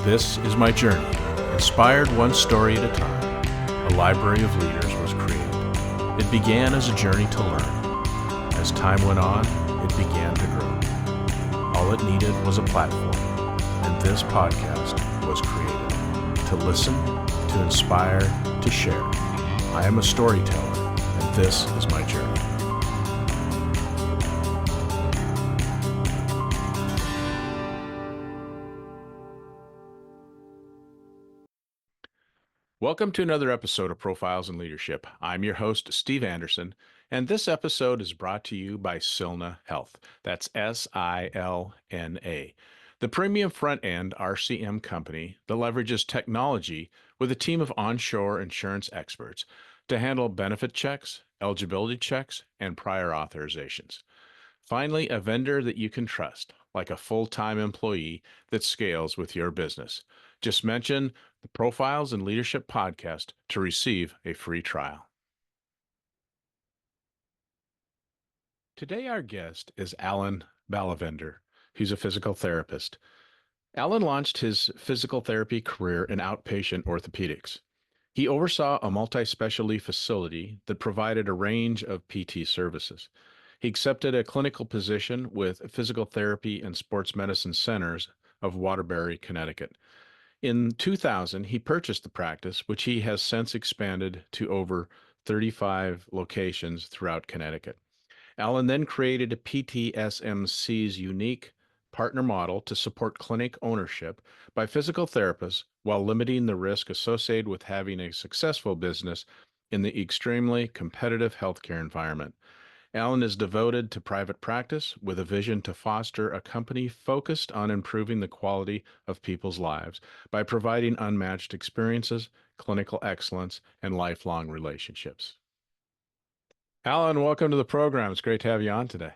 This is my journey. Inspired one story at a time, a library of leaders was created. It began as a journey to learn. As time went on, it began to grow. All it needed was a platform, and this podcast was created to listen, to inspire, to share. I am a storyteller, and this is my journey. Welcome to another episode of Profiles in Leadership. I'm your host, Steve Anderson, and this episode is brought to you by Silna Health. That's S-I-L-N-A. The premium front-end RCM company that leverages technology with a team of onshore insurance experts to handle benefit checks, eligibility checks, and prior authorizations. Finally, a vendor that you can trust, like a full-time employee that scales with your business. Just mention the Profiles in Leadership podcast to receive a free trial. Today, our guest is Alan Balavender. He's a physical therapist. Alan launched his physical therapy career in outpatient orthopedics. He oversaw a multispecialty facility that provided a range of PT services. He accepted a clinical position with Physical Therapy and Sports Medicine Centers of Waterbury, Connecticut. In 2000, he purchased the practice, which he has since expanded to over 35 locations throughout Connecticut. Alan then created a PTSMC's unique partner model to support clinic ownership by physical therapists while limiting the risk associated with having a successful business in the extremely competitive healthcare environment. Alan is devoted to private practice with a vision to foster a company focused on improving the quality of people's lives by providing unmatched experiences, clinical excellence, and lifelong relationships. Alan, welcome to the program. It's great to have you on today.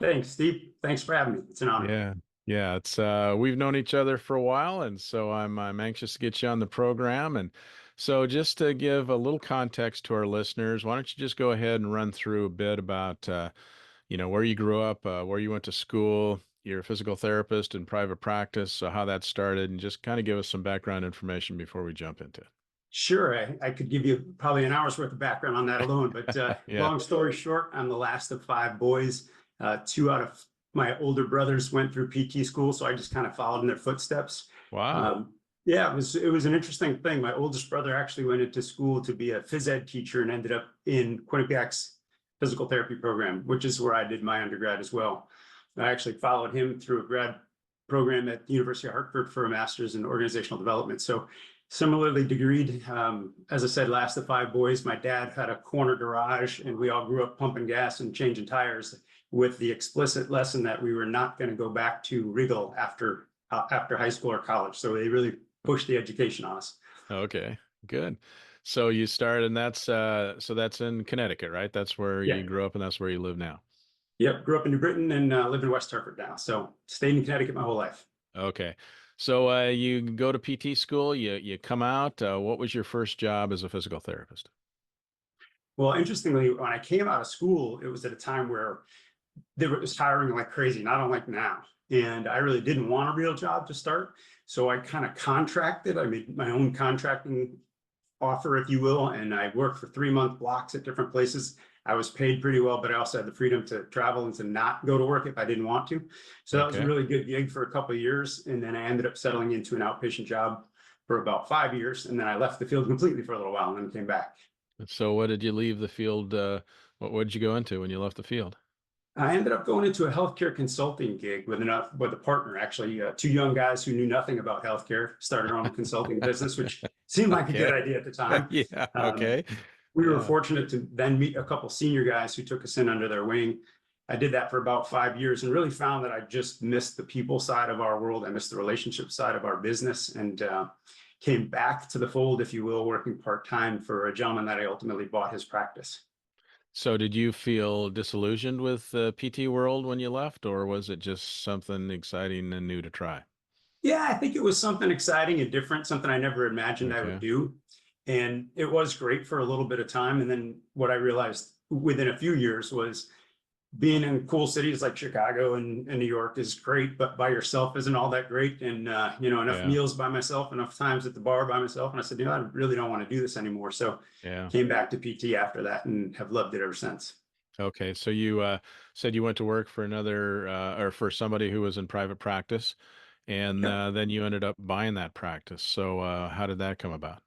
Thanks, Steve. Thanks for having me. It's an honor. Yeah. It's we've known each other for a while, and so I'm anxious to get you on the program. And so, just to give a little context to our listeners, why don't you just go ahead and run through a bit about where you grew up, where you went to school, you're a physical therapist in private practice, so how that started, and just kind of give us some background information before we jump into it. Sure, I could give you probably an hour's worth of background on that alone, but Yeah. Long story short, I'm the last of five boys. Two out of my older brothers went through PT school, so I just kind of followed in their footsteps. Wow. Yeah, it was an interesting thing. My oldest brother actually went into school to be a phys ed teacher and ended up in Quinnipiac's physical therapy program, which is where I did my undergrad as well. I actually followed him through a grad program at the University of Hartford for a master's in organizational development. So similarly degreed, as I said, last of five boys. My dad had a corner garage and we all grew up pumping gas and changing tires with the explicit lesson that we were not going to go back to Regal after high school or college. So they really pushed the education on us. Okay, good. So you started, and that's in Connecticut, right? That's where Yeah. you grew up, and that's where you live now. Yep. Grew up in New Britain and live in West Hartford now. So stayed in Connecticut my whole life. Okay. So you go to PT school, you come out. What was your first job as a physical therapist? Well, interestingly, when I came out of school, it was at a time where there was hiring like crazy, not unlike now. And I really didn't want a real job to start. So I kind of contracted. I made my own contracting offer, if you will. And I worked for 3-month blocks at different places. I was paid pretty well, but I also had the freedom to travel and to not go to work if I didn't want to. So that was a really good gig for a couple of years. And then I ended up settling into an outpatient job for about 5 years. And then I left the field completely for a little while and then came back. So what did you leave the field? What did you go into when you left the field? I ended up going into a healthcare consulting gig with a partner, actually, two young guys who knew nothing about healthcare, started our own consulting business, which seemed like a good idea at the time. Yeah. Okay. We were fortunate to then meet a couple senior guys who took us in under their wing. I did that for about 5 years and really found that I just missed the people side of our world. I missed the relationship side of our business and came back to the fold, if you will, working part-time for a gentleman that I ultimately bought his practice. So did you feel disillusioned with the PT world when you left, or was it just something exciting and new to try? Yeah, I think it was something exciting and different, something I never imagined I would do. And it was great for a little bit of time. And then what I realized within a few years was being in cool cities like Chicago and New York is great, but by yourself isn't all that great. And enough Yeah. meals by myself, enough times at the bar by myself. And I said, I really don't want to do this anymore. So Yeah. came back to PT after that and have loved it ever since. Okay. So you said you went to work for another or for somebody who was in private practice, and Yep. then you ended up buying that practice. So how did that come about?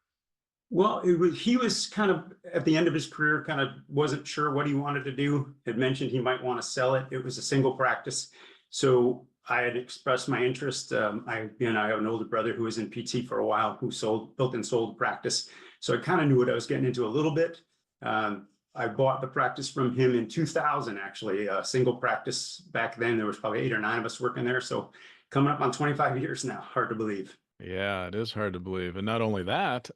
Well, he was kind of at the end of his career, kind of wasn't sure what he wanted to do. Had mentioned he might want to sell it. It was a single practice. So I had expressed my interest. I have an older brother who was in PT for a while, who built and sold practice. So I kind of knew what I was getting into a little bit. I bought the practice from him in 2000, actually, a single practice. Back then, there was probably 8 or 9 of us working there. So coming up on 25 years now, hard to believe. Yeah, it is hard to believe. And not only that,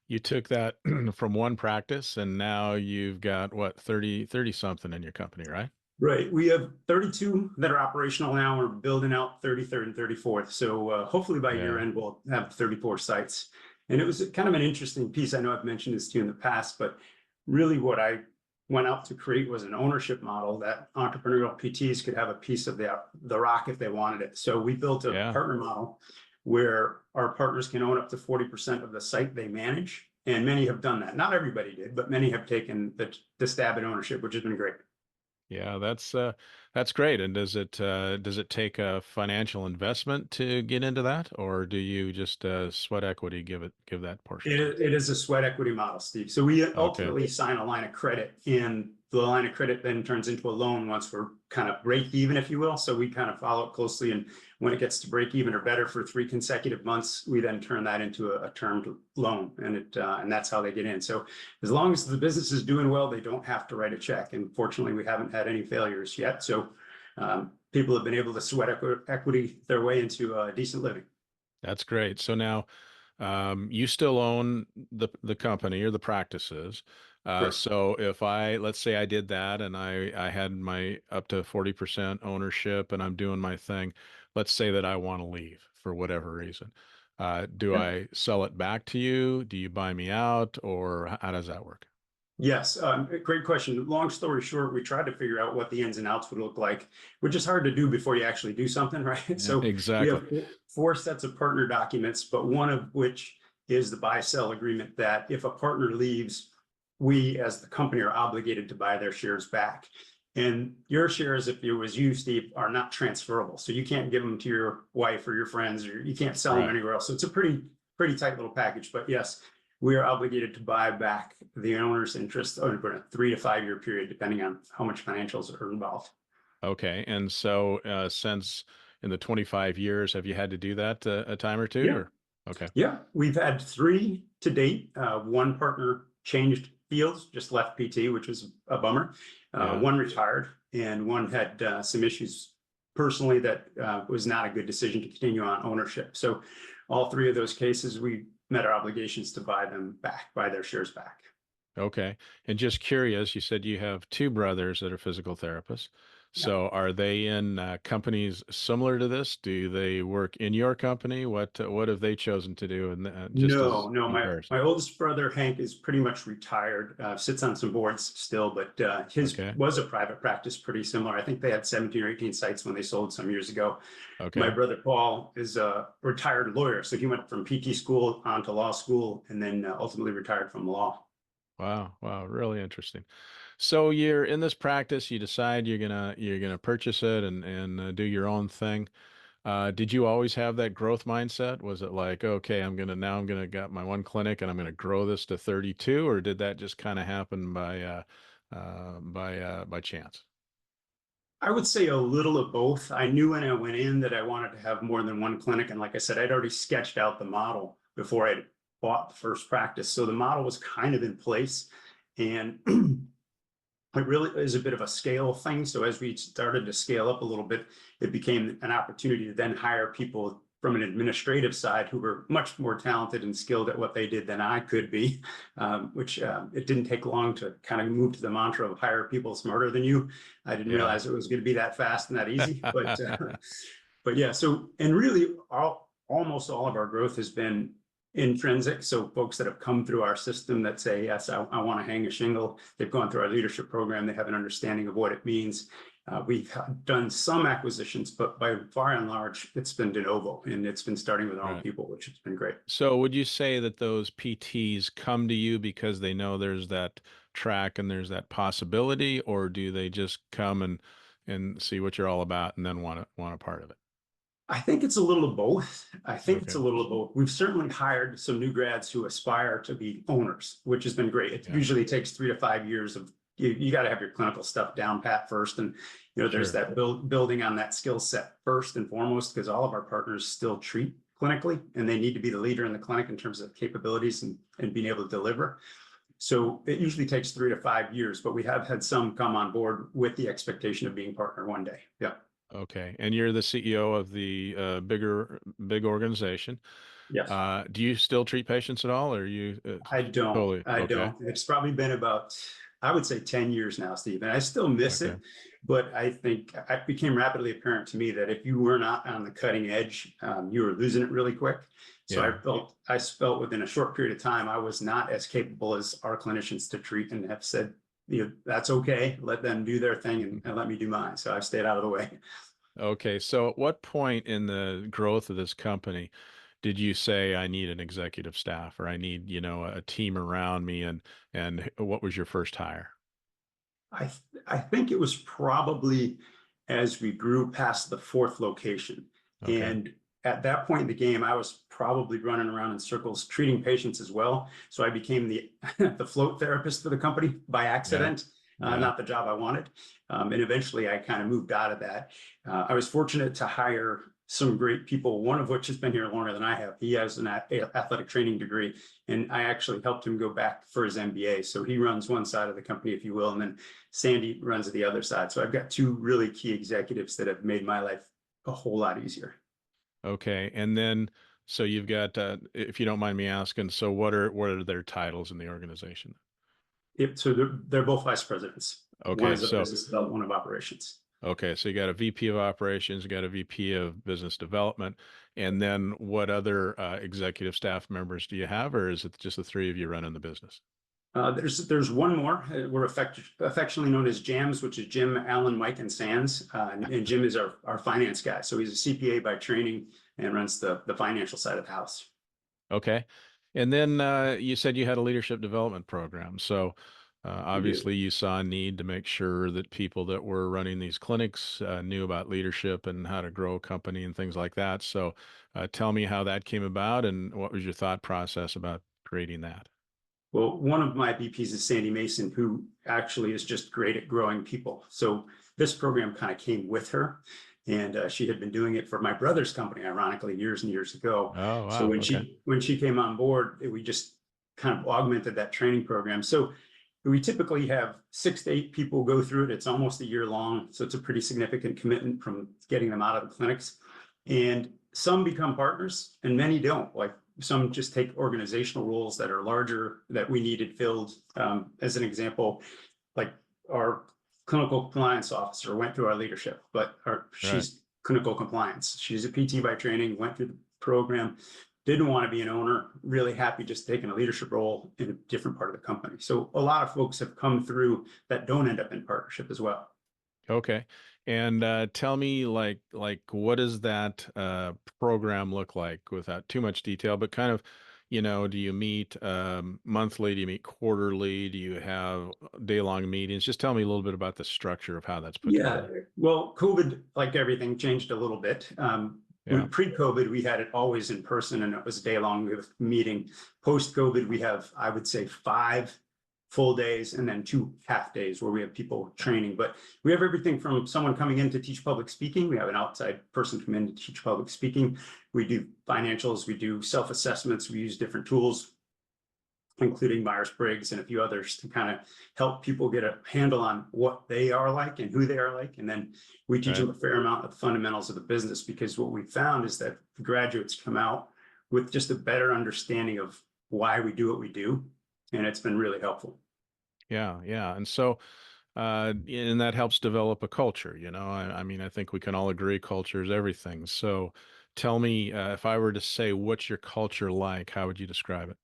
you took that from one practice and now you've got what, 30 something in your company, right? Right. We have 32 that are operational now. We're building out 33rd and 34th. So hopefully by year Yeah. end, we'll have 34 sites. And it was kind of an interesting piece. I know I've mentioned this to you in the past, but really what I went out to create was an ownership model that entrepreneurial PTs could have a piece of the rock if they wanted it. So we built a Yeah. partner model where our partners can own up to 40% of the site they manage. And many have done that. Not everybody did, but many have taken the stab at ownership, which has been great. Yeah, that's great. And does it take a financial investment to get into that, or do you just sweat equity give that portion to it? It is a sweat equity model, Steve. So we Okay. ultimately sign a line of credit, and the line of credit then turns into a loan once we're kind of break even, if you will. So we kind of follow it closely, and when it gets to break even or better for 3 consecutive months, we then turn that into a termed loan, and that's how they get in. So as long as the business is doing well, they don't have to write a check. And fortunately, we haven't had any failures yet. So people have been able to sweat equity their way into a decent living. That's great. So now you still own the company or the practices. Correct. So if let's say I did that and I had my up to 40% ownership and I'm doing my thing, let's say that I want to leave for whatever reason. Do Yeah. I sell it back to you? Do you buy me out, or how does that work? Yes, great question. Long story short, we tried to figure out what the ins and outs would look like, which is hard to do before you actually do something, right? Yeah, So we exactly. have 4 sets of partner documents, but one of which is the buy-sell agreement that if a partner leaves, we as the company are obligated to buy their shares back. And your shares, if it was you, Steve, are not transferable. So you can't give them to your wife or your friends, or you can't sell them Right. anywhere else. So it's a pretty tight little package. But yes, we are obligated to buy back the owner's interest over a 3 to 5 year period, depending on how much financials are involved. Okay. And so since in the 25 years, have you had to do that a time or two, Yeah, or? Okay. yeah, we've had 3 to date. One partner changed fields, just left PT, which was a bummer. Yeah. One retired, and one had some issues personally that was not a good decision to continue on ownership. So all 3 of those cases, we met our obligations to buy them back, buy their shares back. Okay. And just curious, you said you have two brothers that are physical therapists. Yeah. So are they in companies similar to this? Do they work in your company? What have they chosen to do? And just No, as no, my comparison. oldest brother Hank is pretty much retired, sits on some boards still, but his Okay. was a private practice, pretty similar. I think they had 17 or 18 sites when they sold some years ago. My Okay. brother Paul is a retired lawyer, so he went from PT school on to law school and then ultimately retired from law. Wow. Wow. Really interesting. So you're in this practice, you decide you're gonna purchase it and do your own thing. Did you always have that growth mindset? Was it like, okay, I'm gonna got my one clinic and I'm gonna grow this to 32, or did that just kind of happen by chance? I would say a little of both. I knew when I went in that I wanted to have more than one clinic. And like I said, I'd already sketched out the model before I bought the first practice. So the model was kind of in place. And it really is a bit of a scale thing. So as we started to scale up a little bit, it became an opportunity to then hire people from an administrative side who were much more talented and skilled at what they did than I could be, which it didn't take long to kind of move to the mantra of hire people smarter than you. I didn't Yeah. realize it was going to be that fast and that easy, but yeah. So and really, almost all of our growth has been intrinsic. So folks that have come through our system that say, yes, I want to hang a shingle. They've gone through our leadership program. They have an understanding of what it means. We've done some acquisitions, but by far and large, it's been de novo, and it's been starting with our own Right. people, which has been great. So would you say that those PTs come to you because they know there's that track and there's that possibility, or do they just come and see what you're all about and then want a part of it? I think it's a little of both. I think it's Okay. a little of both. We've certainly hired some new grads who aspire to be owners, which has been great. It Yeah. usually takes 3 to 5 years of you got to have your clinical stuff down pat first, and there's Sure. that building on that skill set first and foremost, because all of our partners still treat clinically, and they need to be the leader in the clinic in terms of capabilities and being able to deliver. So it usually takes 3 to 5 years, but we have had some come on board with the expectation of being partner one day. Yeah. Okay. And you're the CEO of the big organization. Yes. Do you still treat patients at all, or are you I don't. totally I okay? don't. It's probably been about, I would say 10 years now, Steve, and I still miss Okay. it. But I think it became rapidly apparent to me that if you were not on the cutting edge, you were losing it really quick. So Yeah. I felt within a short period of time, I was not as capable as our clinicians to treat, and have said, that's okay. Let them do their thing, and let me do mine. So I've stayed out of the way. Okay. So at what point in the growth of this company did you say I need an executive staff or I need, a team around me and what was your first hire? I think it was probably as we grew past the fourth location. Okay. And at that point in the game, I was probably running around in circles treating patients as well. So I became the the float therapist for the company by Yeah. accident, Yeah. not the job I wanted. And eventually I kind of moved out of that. I was fortunate to hire some great people, one of which has been here longer than I have. He has an athletic training degree, and I actually helped him go back for his MBA. So he runs one side of the company, if you will, and then Sandy runs the other side. So I've got two really key executives that have made my life a whole lot easier. Okay. And then so you've got if you don't mind me asking, so what are their titles in the organization? So they're both vice presidents. One Okay. is a So business development, one of operations. okay, so you got a VP of operations, you got a VP of business development, and then what other executive staff members do you have, or is it just the three of you running the business? There's one more. We're affectionately known as Jams, which is Jim, Allen, Mike, and Sands. And Jim is our finance guy. So he's a CPA by training and runs the financial side of the house. Okay. And then you said you had a leadership development program. So We do. obviously you saw a need to make sure that people that were running these clinics knew about leadership and how to grow a company and things like that. So tell me how that came about and what was your thought process about creating that? Well, one of my VPs is Sandy Mason, who actually is just great at growing people. So this program kind of came with her, and she had been doing it for my brother's company, ironically, years and years ago. Oh, So wow. Okay. when she came on board, we just kind of augmented that training program. So we typically have 6 to 8 people go through it. It's almost a year long, so it's a pretty significant commitment from getting them out of the clinics. And some become partners, and many don't. Like some just take organizational roles that are larger that we needed filled. As an example, like our clinical compliance officer went through our leadership, but Right. she's clinical compliance. She's a PT by training, went through the program, didn't want to be an owner, really happy just taking a leadership role in a different part of the company. So a lot of folks have come through that don't end up in partnership as well. Okay. And tell me what does that program look like without too much detail, but kind of, do you meet monthly? Do you meet quarterly? Do you have day-long meetings? Just tell me a little bit about the structure of how that's put Yeah, together. well, COVID, like everything, changed a little bit. Yeah. When pre-COVID, we had it always in person and it was a day-long meeting. Post-COVID, we have, I would say, 5 full days and then 2 half days where we have people training. But we have everything from someone coming in to teach public speaking. We have an outside person come in to teach public speaking. We do financials, we do self-assessments, we use different tools, including Myers-Briggs and a few others, to kind of help people get a handle on what they are like and who they are like. And then we teach Right. them a fair amount of the fundamentals of the business, because what we found is that the graduates come out with just a better understanding of why we do what we do. And it's been really helpful. Yeah. Yeah. And so, and that helps develop a culture, I mean, I think we can all agree culture is everything. So, Tell me, if I were to say, what's your culture like? How would you describe it?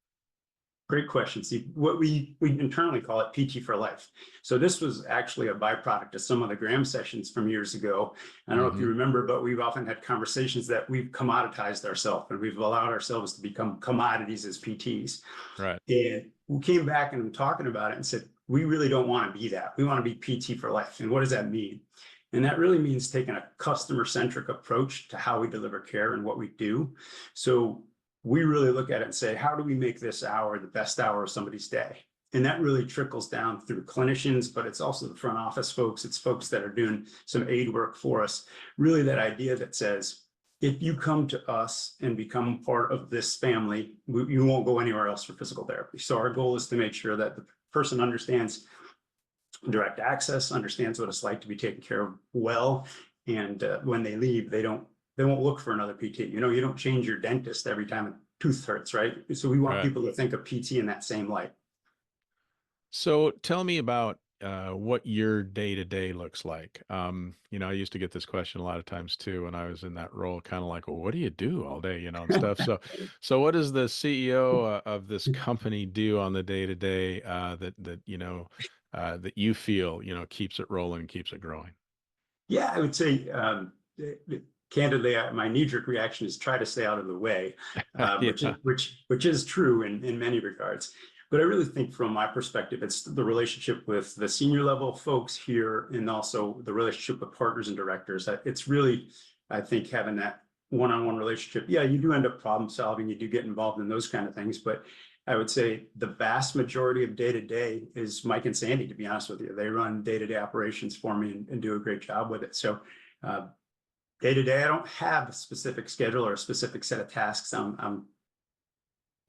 Great question. See, what we internally call it PT for life. So this was actually a byproduct of some of the Graham sessions from years ago. I don't know if you Hmm. remember, but we've often had conversations that we've commoditized ourselves and we've allowed ourselves to become commodities as PTs. Right. And we came back and talking about it and said, we really don't want to be that. We want to be PT for life. And what does that mean? And that really means taking a customer centric approach to how we deliver care and what we do. So we really look at it and say, how do we make this hour the best hour of somebody's day? And that really trickles down through clinicians, but it's also the front office folks. It's folks that are doing some aid work for us. Really, that idea that says, if you come to us and become part of this family, you won't go anywhere else for physical therapy. So our goal is to make sure that the person understands direct access, understands what it's like to be taken care of well, and when they leave, they won't look for another PT. You know, you don't change your dentist every time a tooth hurts, right? So we want Right. people to think of PT in that same light. So tell me about what your day to day looks like. I used to get this question a lot of times too when I was in that role, kind of like, well, what do you do all day, and stuff. So what does the CEO of this company do on the day to day that you feel, keeps it rolling, keeps it growing? Yeah, I would say candidly, my knee-jerk reaction is try to stay out of the way, which is Yeah. which is true in many regards. But I really think from my perspective, it's the relationship with the senior level folks here and also the relationship with partners and directors. It's really, I think, having that one-on-one relationship. Yeah, you do end up problem solving, you do get involved in those kind of things, but I would say the vast majority of day to day is Mike and Sandy, to be honest with you. They run day to day operations for me and do a great job with it. So uh, day to day, I don't have a specific schedule or a specific set of tasks I'm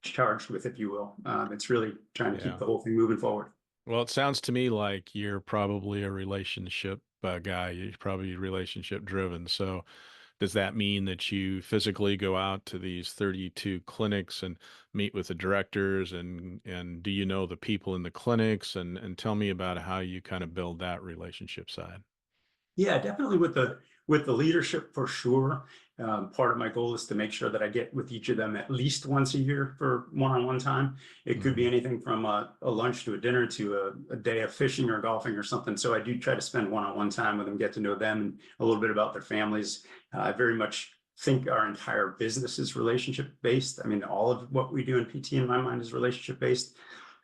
charged with, if you will. It's really trying to keep Yeah. the whole thing moving forward. Well, it sounds to me like you're probably a relationship guy. You're probably relationship driven. So, does that mean that you physically go out to these 32 clinics and meet with the directors and do you know the people in the clinics and tell me about how you kind of build that relationship side? Yeah, definitely with the leadership for sure. Part of my goal is to make sure that I get with each of them at least once a year for one-on-one time. It could be Hmm. anything from a lunch to a dinner to a day of fishing or golfing or something. So I do try to spend one-on-one time with them, get to know them and a little bit about their families. I very much think our entire business is relationship based. I mean, all of what we do in PT in my mind is relationship based.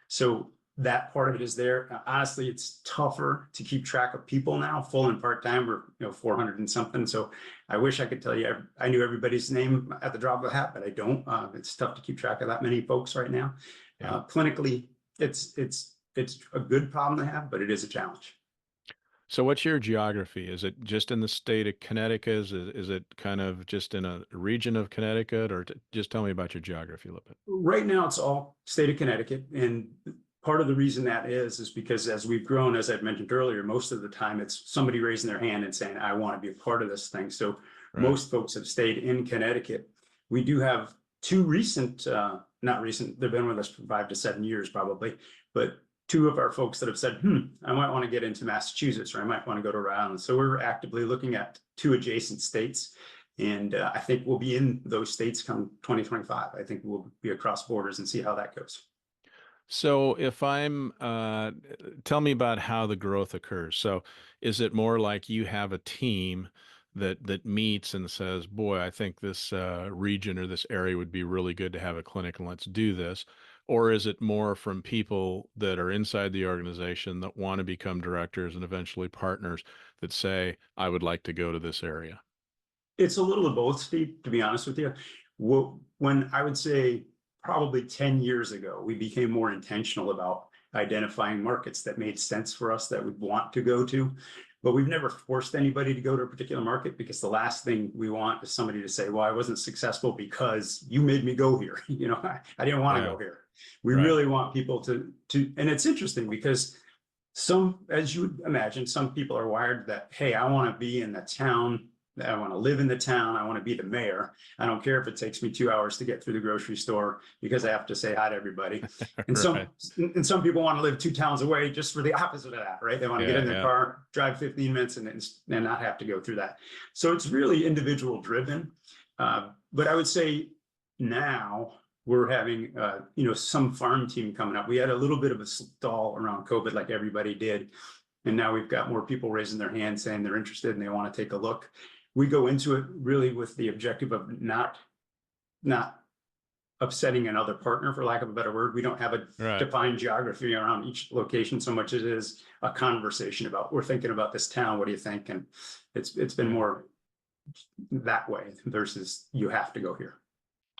So that part of it is there. Honestly, it's tougher to keep track of people now, full and part time. We're 400 and something. So I wish I could tell you I knew everybody's name at the drop of a hat, but I don't. It's tough to keep track of that many folks right now. Yeah. Clinically, it's a good problem to have, but it is a challenge. So what's your geography? Is it just in the state of Connecticut? Is it kind of just in a region of Connecticut or just tell me about your geography a little bit? Right now, it's all state of Connecticut, and part of the reason that is because as we've grown, as I've mentioned earlier, most of the time it's somebody raising their hand and saying, "I want to be a part of this thing." So Right. most folks have stayed in Connecticut. We do have two recent, not recent, they've been with us for 5 to 7 years probably, but two of our folks that have said, I might want to get into Massachusetts or I might want to go to Rhode Island. So we're actively looking at two adjacent states. And I think we'll be in those states come 2025. I think we'll be across borders and see how that goes. So if I'm, tell me about how the growth occurs. So is it more like you have a team that meets and says, "Boy, I think this region or this area would be really good to have a clinic, and let's do this," or is it more from people that are inside the organization that want to become directors and eventually partners that say, "I would like to go to this area"? It's a little of both, Steve, to be honest with you. When I would say probably 10 years ago, we became more intentional about identifying markets that made sense for us that we'd want to go to. But we've never forced anybody to go to a particular market because the last thing we want is somebody to say, well, I wasn't successful because you made me go here. I didn't want to Yeah, go here. We right. really want people and it's interesting because as you would imagine, some people are wired that, hey, I want to be in the town. I want to live in the town. I want to be the mayor. I don't care if it takes me 2 hours to get through the grocery store because I have to say hi to everybody. And Right. some people want to live 2 towns away just for the opposite of that, right? They want to get Yeah, in their yeah. car, drive 15 minutes and not have to go through that. So it's really individual driven. But I would say now we're having, some farm team coming up. We had a little bit of a stall around COVID, like everybody did. And now we've got more people raising their hands saying they're interested and they want to take a look. We go into it really with the objective of not upsetting another partner, for lack of a better word. We don't have a Right. defined geography around each location so much as it is a conversation about, we're thinking about this town, what do you think? And it's been more that way versus you have to go here.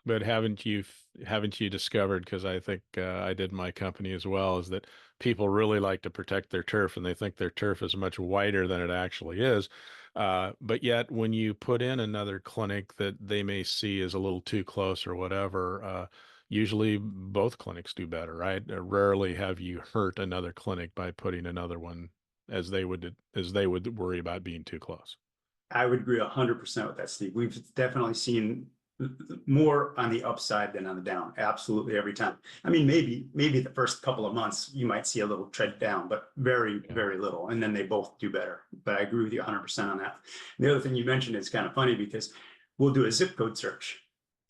But haven't you discovered, because I think I did in my company as well, is that people really like to protect their turf and they think their turf is much wider than it actually is. But yet when you put in another clinic that they may see as a little too close or whatever, usually both clinics do better, right? Rarely have you hurt another clinic by putting another one as they would worry about being too close. I would agree 100% with that, Steve. We've definitely seen more on the upside than on the down. Absolutely every time. I mean, maybe the first couple of months you might see a little tread down, but very, Yeah. very little. And then they both do better. But I agree with you 100% on that. And the other thing you mentioned is kind of funny because we'll do a zip code search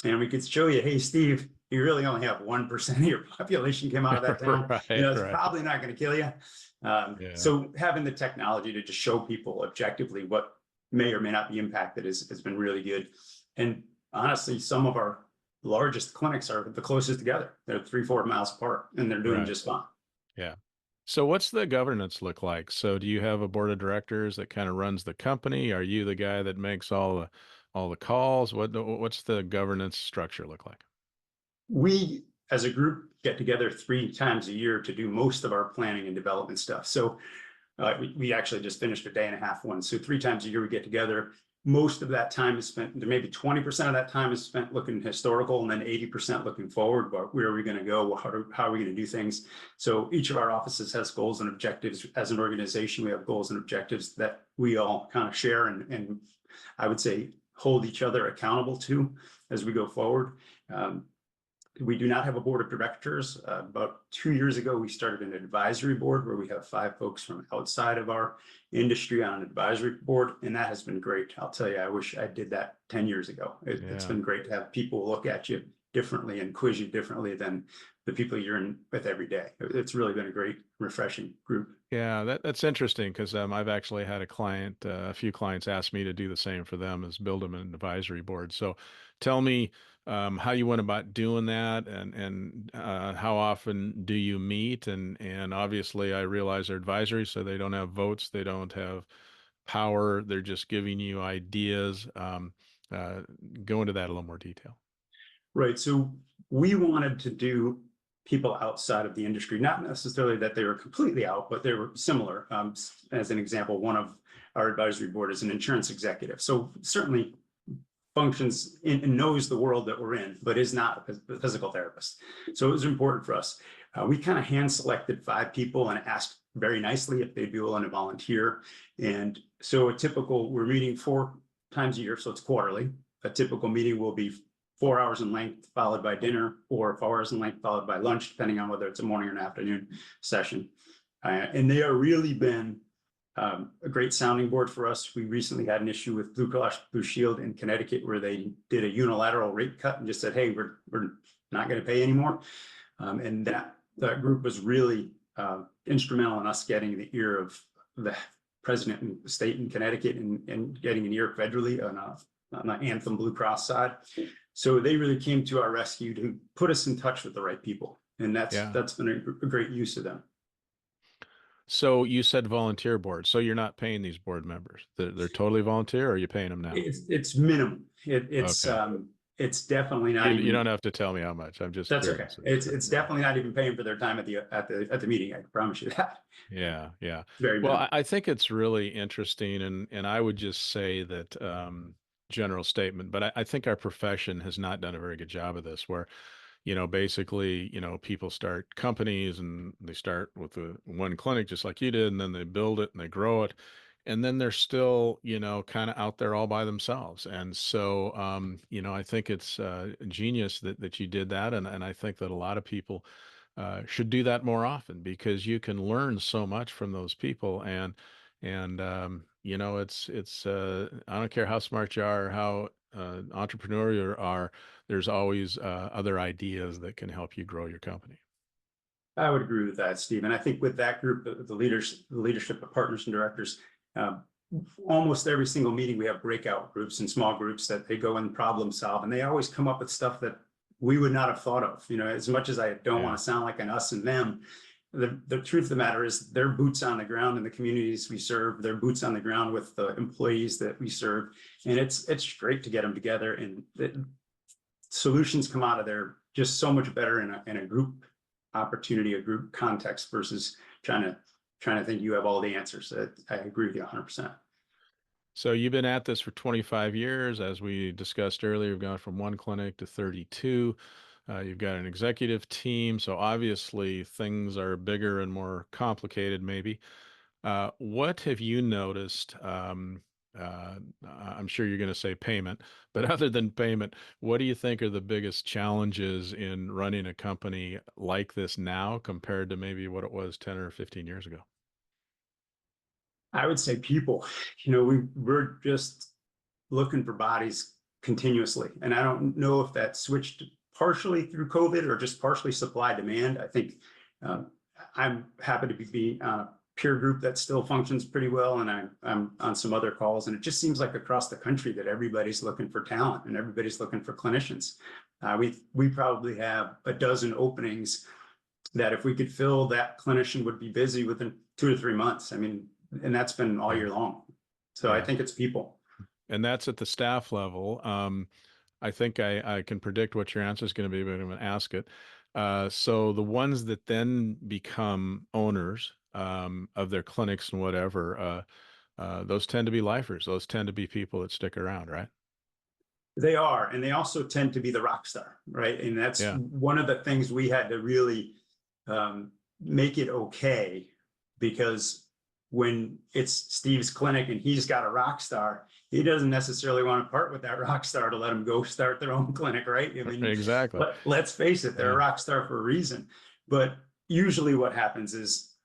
and we could show you, hey, Steve, you really only have 1% of your population came out of that town. Right, It's right. probably not going to kill you. Yeah. So having the technology to just show people objectively what may or may not be impacted has been really good. And honestly, some of our largest clinics are the closest together. They're 3-4 miles apart and they're doing Right. just fine. Yeah. So what's the governance look like? So do you have a board of directors that kind of runs the company? Are you the guy that makes all the calls? What's the governance structure look like? We, as a group, get together 3 times a year to do most of our planning and development stuff. So we actually just finished a 1.5-day one. So 3 times a year we get together. Most of that time is spent, there maybe 20% of that time is spent looking historical and then 80% looking forward. But where are we going to go? How are we going to do things? So each of our offices has goals and objectives. As an organization, we have goals and objectives that we all kind of share and I would say hold each other accountable to as we go forward. We do not have a board of directors. About 2 years ago, we started an advisory board where we have 5 folks from outside of our industry on an advisory board, and that has been great. I'll tell you, I wish I did that 10 years ago. It's Yeah. been great to have people look at you differently and quiz you differently than the people you're in with every day. It's really been a great, refreshing group. Yeah, that's interesting because I've actually had a few clients ask me to do the same for them, is build them an advisory board. So tell me how you went about doing that, and how often do you meet? And obviously, I realize they're advisory, so they don't have votes, they don't have power, they're just giving you ideas. Uh, Go into that a little more detail. Right. So we wanted to do people outside of the industry, not necessarily that they were completely out, but they were similar. As an example, one of our advisory board is an insurance executive. So certainly functions in and knows the world that we're in, but is not a physical therapist. So it was important for us. We kind of hand selected 5 people and asked very nicely if they'd be willing to volunteer. And so we're meeting 4 times a year, so it's quarterly. A typical meeting will be 4 hours in length, followed by dinner, or 4 hours in length, followed by lunch, depending on whether it's a morning or an afternoon session. And they are really been a great sounding board for us. We recently had an issue with Blue Cross Blue Shield in Connecticut where they did a unilateral rate cut and just said, hey, we're not going to pay anymore. And that group was really instrumental in us getting the ear of the president and the state in Connecticut and getting an ear federally on the Anthem Blue Cross side. So they really came to our rescue to put us in touch with the right people. And Yeah. that's been a great use of them. So you said volunteer board. So you're not paying these board members. They're totally volunteer, or are you paying them now? It's minimum. Okay. It's definitely not You even. don't have to tell me how much. I'm just That's okay. curious. It's definitely not even paying for their time at the meeting. I can promise you that. Yeah, yeah. Very Well, minimal. I think it's really interesting, and I would just say that general statement, but I think our profession has not done a very good job of this, where basically, people start companies and they start with one clinic just like you did, and then they build it and they grow it. And then they're still, kind of out there all by themselves. And so, I think it's genius that you did that. And I think that a lot of people should do that more often because you can learn so much from those people. And I don't care how smart you are, or how entrepreneurial you are, there's always other ideas that can help you grow your company. I would agree with that, Steve. And I think with that group, the leadership of partners and directors, um, almost every single meeting we have breakout groups and small groups that they go and problem solve, and they always come up with stuff that we would not have thought of. As much as I don't want Yeah. to sound like an us and them, the truth of the matter is their boots on the ground in the communities we serve, their boots on the ground with the employees that we serve, and it's great to get them together, and solutions come out of there just so much better in a group opportunity, a group context versus trying to think you have all the answers. I agree with you 100%. So you've been at this for 25 years. As we discussed earlier, you've gone from one clinic to 32. You've got an executive team. So obviously things are bigger and more complicated, maybe. What have you noticed? I'm sure you're going to say payment, but other than payment, what do you think are the biggest challenges in running a company like this now compared to maybe what it was 10 or 15 years ago? I would say people, we're just looking for bodies continuously. And I don't know if that switched partially through COVID or just partially supply demand. I think um, I'm happy to be on a peer group that still functions pretty well. And I'm on some other calls. And it just seems like across the country that everybody's looking for talent and everybody's looking for clinicians. We probably have a dozen openings that if we could fill, that clinician would be busy within 2 to 3 months. I mean, and that's been all Yeah. year long. So I Yeah. think it's people. And that's at the staff level. I think I can predict what your answer is going to be, but I'm going to ask it. So the ones that then become owners of their clinics and whatever, those tend to be lifers. Those tend to be people that stick around, right? They are, and they also tend to be the rock star, right? And that's Yeah. one of the things we had to really make it okay, because when it's Steve's clinic and he's got a rock star, he doesn't necessarily want to part with that rock star to let him go start their own clinic, right? I mean, Exactly. let's face it, they're a Yeah. rock star for a reason. But usually what happens is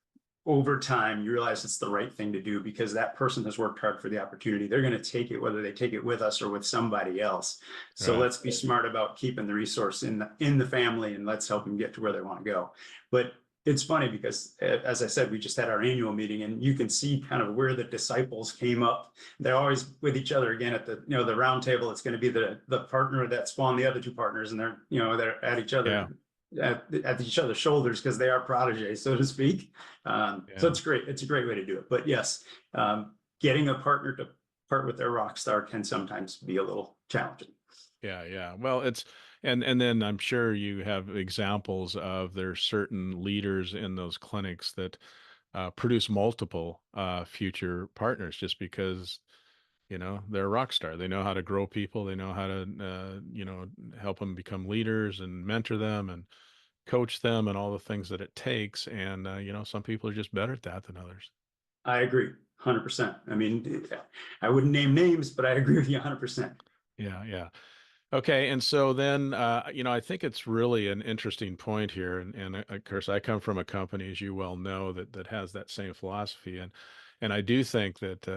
over time, you realize it's the right thing to do because that person has worked hard for the opportunity. They're going to take it, whether they take it with us or with somebody else. So Right. let's be smart about keeping the resource in the family, and let's help them get to where they want to go. But it's funny because, as I said, we just had our annual meeting, and you can see kind of where the disciples came up. They're always with each other again at the round table. It's going to be the partner that spawned the other two partners, and they're at each other. Yeah. At each other's shoulders because they are proteges, so to speak. So Yeah. it's great. It's a great way to do it. But yes, getting a partner to part with their rock star can sometimes be a little challenging. Yeah, yeah. Well, and then I'm sure you have examples of there's certain leaders in those clinics that produce multiple future partners just because, they're a rock star. They know how to grow people. They know how to, help them become leaders and mentor them and coach them and all the things that it takes. And, some people are just better at that than others. I agree 100%. I mean, I wouldn't name names, but I agree with you 100%. Yeah, yeah. Okay, and so then, I think it's really an interesting point here, and of course, I come from a company, as you well know, that has that same philosophy, and I do think that,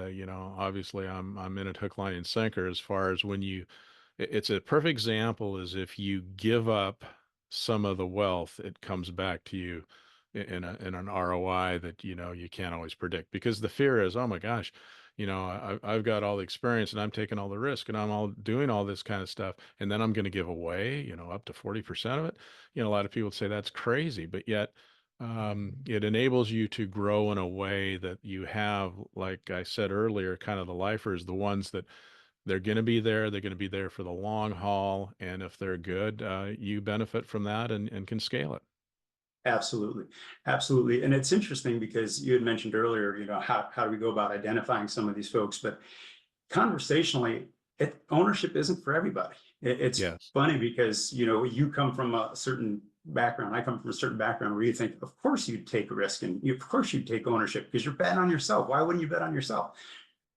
obviously, I'm in it hook, line, and sinker as far as when it's a perfect example is if you give up some of the wealth, it comes back to you in an ROI that you can't always predict because the fear is, oh my gosh, I've got all the experience and I'm taking all the risk and I'm all doing all this kind of stuff, and then I'm going to give away, up to 40% of it. A lot of people would say that's crazy, but yet it enables you to grow in a way that you have, like I said earlier, kind of the lifers, the ones that they're going to be there. They're going to be there for the long haul. And if they're good, you benefit from that and can scale it. Absolutely. Absolutely. And it's interesting because you had mentioned earlier, how do we go about identifying some of these folks? But conversationally, ownership isn't for everybody. It's Yes. funny because, you come from a certain background. I come from a certain background where you think, of course you'd take a risk and of course you'd take ownership because you're betting on yourself. Why wouldn't you bet on yourself?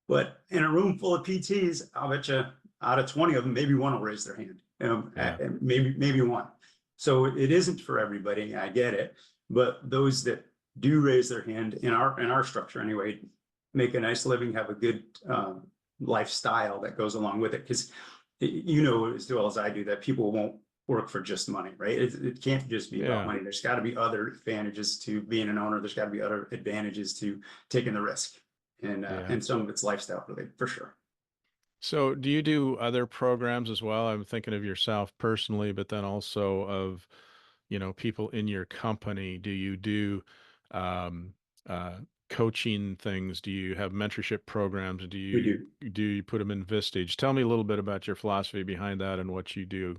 But in a room full of PTs, I'll bet you out of 20 of them, maybe one will raise their hand. Yeah. Maybe one. So it isn't for everybody. I get it. But those that do raise their hand in our structure anyway, make a nice living, have a good lifestyle that goes along with it. Because you know as well as I do that people won't work for just money, right? It can't just be about Yeah. money. There's got to be other advantages to being an owner. There's got to be other advantages to taking the risk, Yeah. and some of it's lifestyle related for sure. So do you do other programs as well? I'm thinking of yourself personally, but then also of, people in your company. Do you do um, uh, coaching things? Do you have mentorship programs? Do We you do. do you put them in Vistage? Tell me a little bit about your philosophy behind that and what you do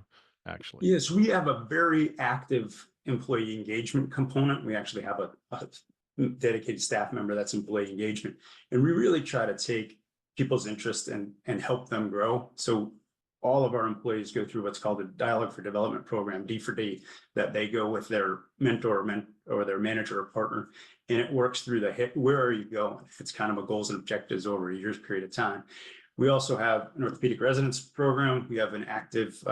actually. Yes, we have a very active employee engagement component. We actually have a dedicated staff member that's employee engagement. And we really try to take people's interest and help them grow. So all of our employees go through what's called a Dialogue for Development program, D for D, that they go with their mentor or their manager or partner. And it works through the hit. Where are you going? It's kind of a goals and objectives over a year's period of time. We also have an orthopedic residence program. We have an active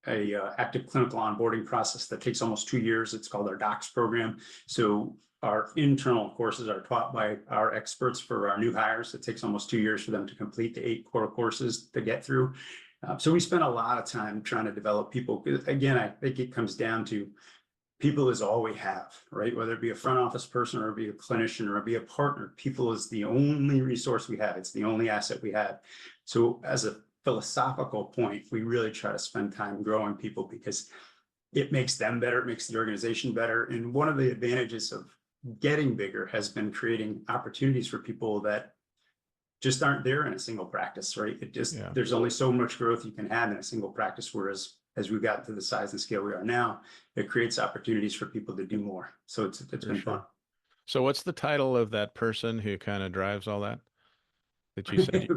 active clinical onboarding process that takes almost 2 years. It's called our docs program. So our internal courses are taught by our experts for our new hires. It takes almost 2 years for them to complete the 8 core courses to get through. So we spend a lot of time trying to develop people. Again, I think it comes down to people is all we have, right? Whether it be a front office person or be a clinician or be a partner, people is the only resource we have. It's the only asset we have. So as a philosophical point, we really try to spend time growing people because it makes them better, it makes the organization better. And one of the advantages of getting bigger has been creating opportunities for people that just aren't there in a single practice, right? Yeah. There's only so much growth you can have in a single practice, whereas as we've gotten to the size and scale we are now, it creates opportunities for people to do more. So it's For been fun. sure. So what's the title of that person who kind of drives all that you said?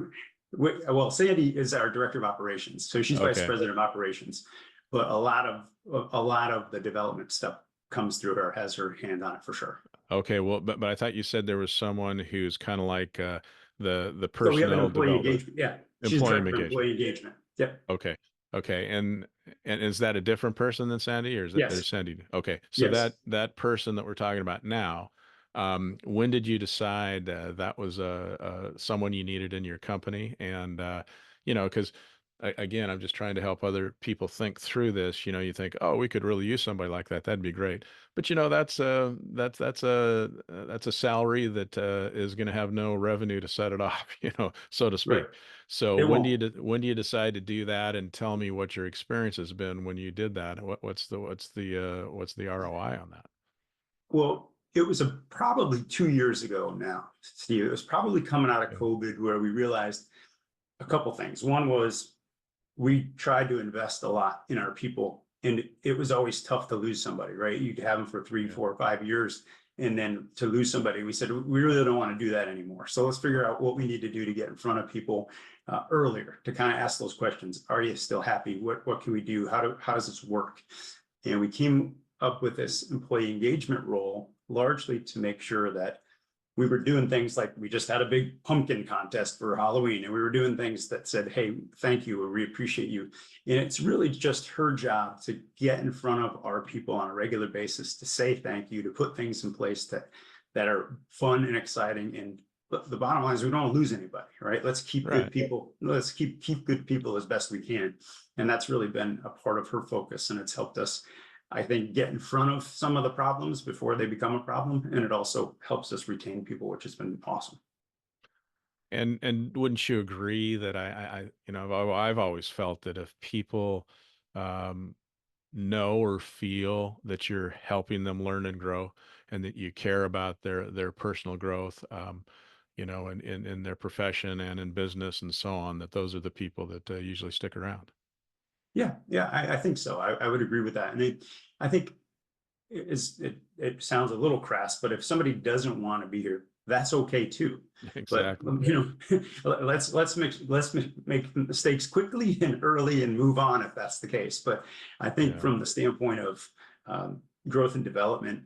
Well, Sandy is our director of operations, so she's vice Okay. president of operations. But a lot of the development stuff comes through her, has her hand on it for sure. Okay. Well, but I thought you said there was someone who's kind of like the So we have an personnel employee development, engagement. Yeah, she's employee director of engagement. employee engagement. Yep. Okay. Okay. And is that a different person than Sandy, or is that there's Yes. Sandy? Okay. So Yes. that person that we're talking about now, when did you decide that was someone you needed in your company? And because again, I'm just trying to help other people think through this. You think, oh, we could really use somebody like that. That'd be great. But that's a salary that is going to have no revenue to set it off, so to Right. speak. So It won't. when do you decide to do that, and tell me what your experience has been when you did that? What's the ROI on that? Well, it was probably 2 years ago now, Steve. It was probably coming out of Okay. COVID where we realized a couple things. One was we tried to invest a lot in our people, and it was always tough to lose somebody, right? You could have them for 3, Yeah. 4, 5 years, and then to lose somebody, we said we really don't want to do that anymore. So let's figure out what we need to do to get in front of people earlier, to kind of ask those questions. Are you still happy? What can we do? How does this work? And we came up with this employee engagement role largely to make sure that we were doing things like we just had a big pumpkin contest for Halloween, and we were doing things that said, hey, thank you, or we appreciate you. And it's really just her job to get in front of our people on a regular basis to say thank you, to put things in place that are fun and exciting. And the bottom line is we don't lose anybody, right? Let's keep good Right. people. Let's keep good people as best we can. And that's really been a part of her focus, and it's helped us, I think, get in front of some of the problems before they become a problem. And it also helps us retain people, which has been awesome. And wouldn't you agree that I've always felt that if people um, know or feel that you're helping them learn and grow, and that you care about their personal growth, in their profession and in business and so on, that those are the people that usually stick around. Yeah, yeah, I think so. I would agree with that. And I think it sounds a little crass, but if somebody doesn't want to be here, that's okay too. But Exactly. let's make mistakes quickly and early and move on if that's the case. But I think Yeah. from the standpoint of growth and development,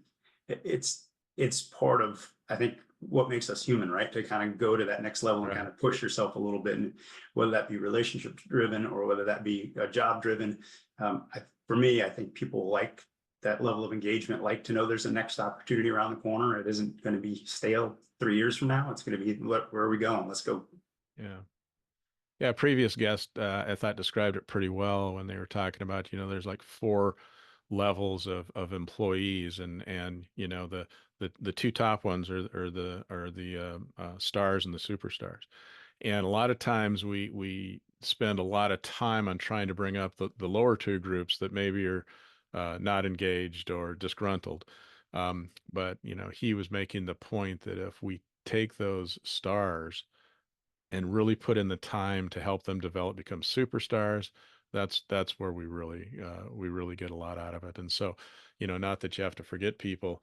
it's part of, I think, what makes us human, right? To kind of go to that next level and kind Right. of push yourself a little bit, and whether that be relationship driven or whether that be job driven. For me, I think people like that level of engagement, like to know there's a next opportunity around the corner. It isn't going to be stale 3 years from now. It's going to be, where are we going? Let's go. Yeah. Yeah, previous guest, I thought described it pretty well when they were talking about, there's like four levels of employees, and the two top ones are the stars and the superstars. And a lot of times we spend a lot of time on trying to bring up the lower two groups that maybe are not engaged or disgruntled. But he was making the point that if we take those stars and really put in the time to help them develop, become superstars, that's where we really get a lot out of it. And so, not that you have to forget people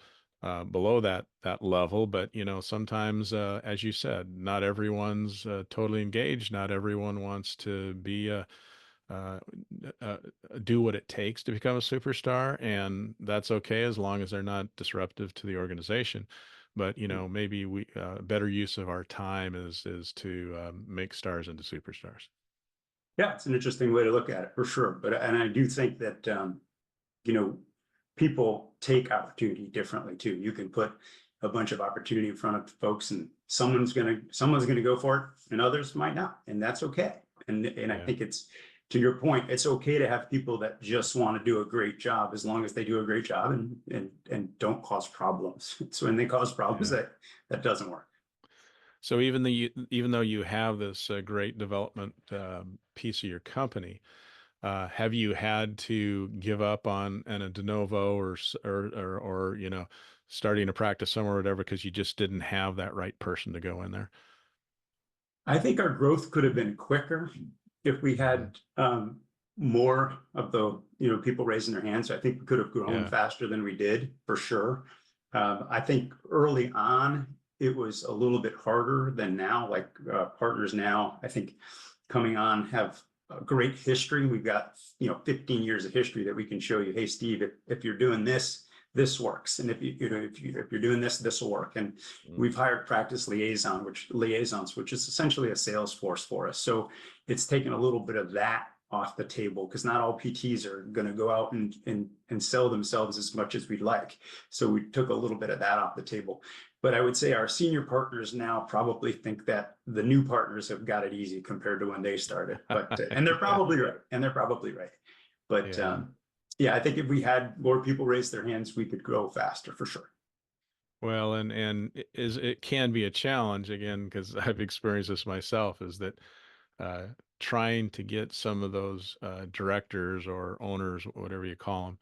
below that level, but sometimes, as you said, not everyone's totally engaged. Not everyone wants to be uh, uh, do what it takes to become a superstar, and that's okay as long as they're not disruptive to the organization. But maybe we better use of our time is to make stars into superstars. Yeah, it's an interesting way to look at it for sure. But and I do think that you know, people take opportunity differently too. You can put a bunch of opportunity in front of folks, and someone's gonna go for it, and others might not, and that's okay. And I Yeah, think it's, to your point, it's okay to have people that just want to do a great job as long as they do a great job and don't cause problems. So when they cause problems, yeah. that doesn't work. So even though you have this great development piece of your company, have you had to give up on a de novo or starting to practice somewhere or whatever because you just didn't have that right person to go in there? I think our growth could have been quicker if we Hmm. had more of the people raising their hands. I think we could have grown Yeah, faster than we did for sure. I think early on it was a little bit harder than now. Like partners now, I think coming on have a great history. We've got 15 years of history that we can show you. Hey, Steve, if you're doing this, this works, and if you're doing this, this will work. And mm, we've hired practice liaisons, which is essentially a sales force for us. So it's taken a little bit of that off the table because not all PTs are going to go out and sell themselves as much as we'd like. So we took a little bit of that off the table. But I would say our senior partners now probably think that the new partners have got it easy compared to when they started. But and they're yeah, probably right. And they're probably right. But yeah. yeah, I think if we had more people raise their hands, we could grow faster for sure. Well, and it can be a challenge again because I've experienced this myself. Is that uh, trying to get some of those directors or owners, whatever you call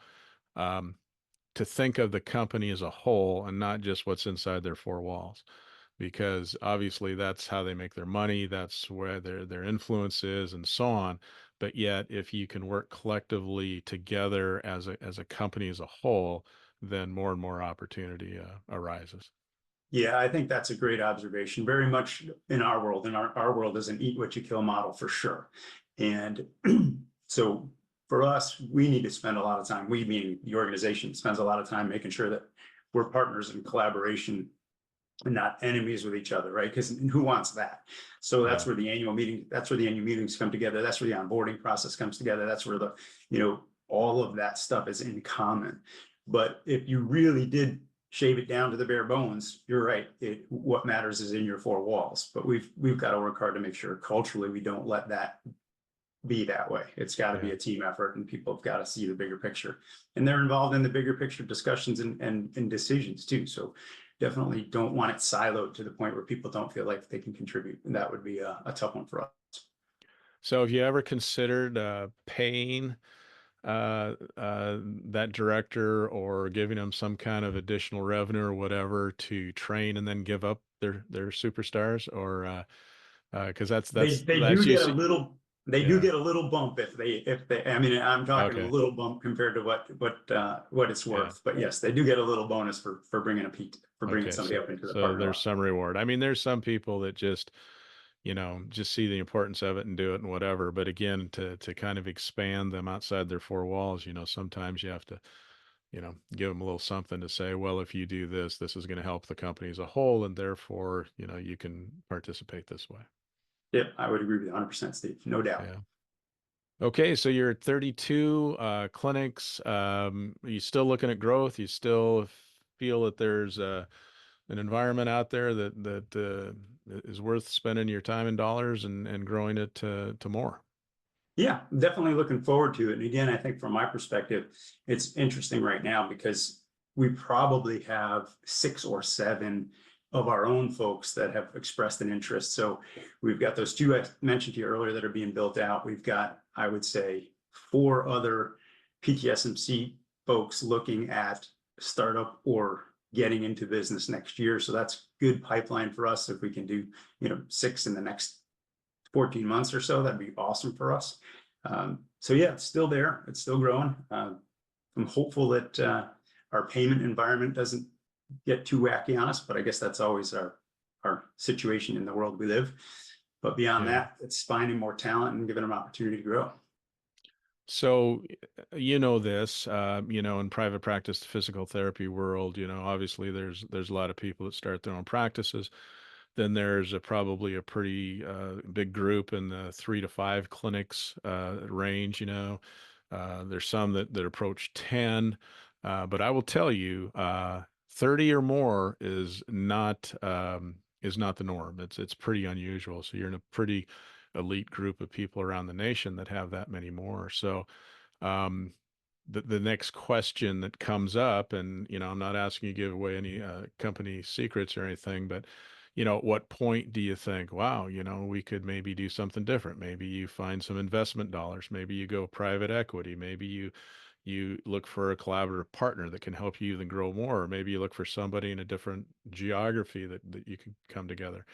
them, to think of the company as a whole and not just what's inside their four walls, because obviously that's how they make their money, that's where their influence is, and so on. But yet, if you can work collectively together as a company as a whole, then more and more opportunity arises. Yeah, I think that's a great observation. Very much in our world, and our world is an eat what you kill model for sure. And so for us, we need to spend a lot of time, we meaning the organization spends a lot of time making sure that we're partners in collaboration and not enemies with each other, right? Because who wants that? So Yeah, that's where the annual meetings come together. That's where the onboarding process comes together. That's where all of that stuff is in common. But if you really did shave it down to the bare bones, you're right. What matters is in your four walls. But we've got to work hard to make sure culturally we don't let that be that way. It's got to be yeah. a team effort, and people have got to see the bigger picture, and they're involved in the bigger picture discussions and decisions too. So definitely don't want it siloed to the point where people don't feel like they can contribute, and that would be a tough one for us. So have you ever considered paying that director or giving them some kind of additional revenue or whatever to train and then give up their superstars, or because that's They that's they do that's get a usually little they do yeah. get a little bump if they I mean I'm talking a Okay. little bump compared to what it's Yeah. worth. But yes, they do get a little bonus for bringing for bringing Okay. somebody So up into the so partner there's level. some reward. I mean, there's some people that just see the importance of it and do it and whatever. But again, to kind of expand them outside their four walls, sometimes you have to, give them a little something to say, well, if you do this, this is going to help the company as a whole, and therefore, you can participate this way. Yeah, I would agree with you 100%, Steve. No doubt. Yeah. Okay, so you're at 32 clinics. Are you still looking at growth? You still feel that there's an environment out there that is worth spending your time and dollars and growing it to more? Yeah, definitely looking forward to it. And again, I think from my perspective, it's interesting right now because we probably have 6 or 7 of our own folks that have expressed an interest. So we've got those 2 I mentioned to you earlier that are being built out. We've got, I would say, 4 other PTSMC folks looking at startup or getting into business next year. So that's good pipeline for us. If we can do, 6 in the next 14 months or so, that'd be awesome for us. So yeah, it's still there. It's still growing. I'm hopeful that our payment environment doesn't get too wacky on us, but I guess that's always our situation in the world we live. But beyond Yeah. that, it's finding more talent and giving them opportunity to grow. So, you know this, in private practice, the physical therapy world, obviously there's a lot of people that start their own practices. Then there's probably a pretty big group in the 3 to 5 clinics range. There's some that approach 10, but I will tell you, 30 or more is not the norm. It's pretty unusual. So you're in a pretty elite group of people around the nation that have that many more. So um, the next question that comes up, and I'm not asking you to give away any company secrets or anything, but at what point do you think, wow, we could maybe do something different? Maybe you find some investment dollars, maybe you go private equity, maybe you look for a collaborative partner that can help you even grow more, or maybe you look for somebody in a different geography that you can come together.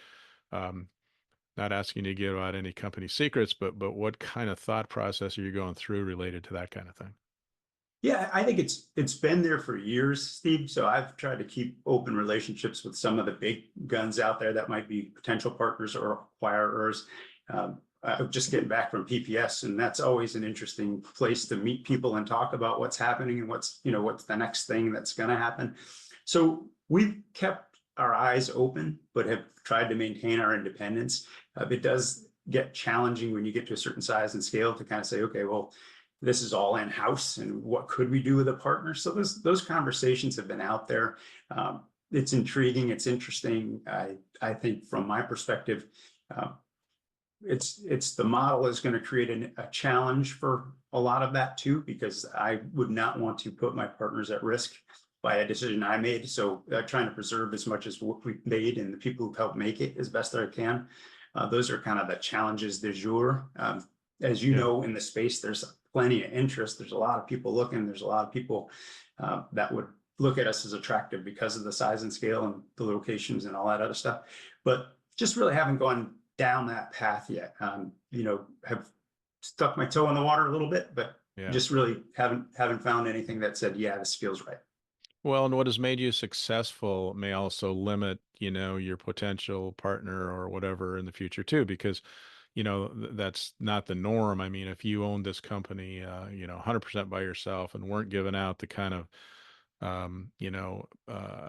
Um, Not asking you to give out any company secrets, but what kind of thought process are you going through related to that kind of thing? Yeah, I think it's been there for years, Steve. So I've tried to keep open relationships with some of the big guns out there that might be potential partners or acquirers. I'm just getting back from PPS, and that's always an interesting place to meet people and talk about what's happening and what's the next thing that's going to happen. So we've kept our eyes open, but have tried to maintain our independence. It does get challenging when you get to a certain size and scale to kind of say, okay, well, this is all in-house and what could we do with a partner? So those conversations have been out there. It's intriguing, it's interesting. I think from my perspective, it's the model is going to create a challenge for a lot of that too, because I would not want to put my partners at risk by a decision I made. So trying to preserve as much as what we've made and the people who've helped make it as best I can. Those are kind of the challenges du jour. As you Yeah. know, in the space, there's plenty of interest. There's a lot of people looking. There's a lot of people that would look at us as attractive because of the size and scale and the locations and all that other stuff. But just really haven't gone down that path yet. Have stuck my toe in the water a little bit, but Yeah. just really haven't found anything that said, yeah, this feels right. Well, and what has made you successful may also limit, your potential partner or whatever in the future too, because, that's not the norm. I mean, if you owned this company, 100% by yourself and weren't giving out the kind of, um, you know, uh,